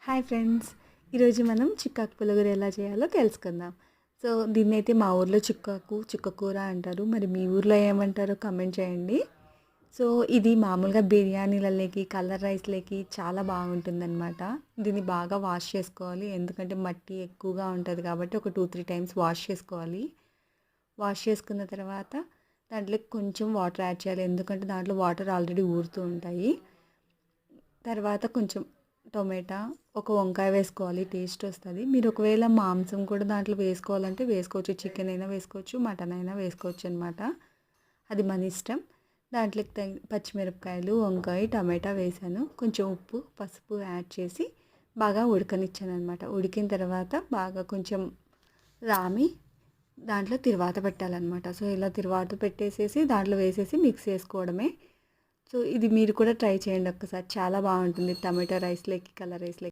Hi friends, ఈరోజు మనం చిక్కాకు పులిహోర ఎలా చేయాలో తెలుసుకుందాం. సో దీన్నైతే మా ఊర్లో చిక్కకూర అంటారు. మరి మీ ఊర్లో ఏమంటారో కమెంట్ చేయండి. సో ఇది మామూలుగా బిర్యానీలలోకి, కలర్ రైస్‌లోకి చాలా బాగుంటుందన్నమాట. దీన్ని బాగా వాష్ చేసుకోవాలి. ఎందుకంటే మట్టి ఎక్కువగా ఉంటుంది కాబట్టి ఒక 2, 3 టైమ్స్ వాష్ చేసుకోవాలి. వాష్ చేసుకున్న తర్వాత దాంట్లోకి కొంచెం వాటర్ యాడ్ చేయాలి. ఎందుకంటే దాంట్లో వాటర్ ఆల్రెడీ ఊరుతూ ఉంటాయి. తర్వాత కొంచెం టొమాటో, ఒక వంకాయ వేసుకోవాలి, టేస్ట్ వస్తుంది. మీరు ఒకవేళ మాంసం కూడా దాంట్లో వేసుకోవాలంటే వేసుకోవచ్చు. చికెన్ అయినా వేసుకోవచ్చు, మటన్ అయినా వేసుకోవచ్చు అనమాట. అది మన ఇష్టం. దాంట్లోకి పచ్చిమిరపకాయలు, వంకాయ, టమాటా వేసాను. కొంచెం ఉప్పు, పసుపు యాడ్ చేసి బాగా ఉడకనిచ్చాను అనమాట. ఉడికిన తర్వాత బాగా కొంచెం రామి దాంట్లో తిరువాత పెట్టాలన్నమాట. సో ఇలా తిరువాత పెట్టేసేసి దాంట్లో వేసేసి మిక్స్ చేసుకోవడమే. సో ఇది మీరు కూడా ట్రై చేయండి ఒక్కసారి. చాలా బాగుంటుంది టమాటో రైస్‌లోకి, కలర్ రైస్‌లోకి.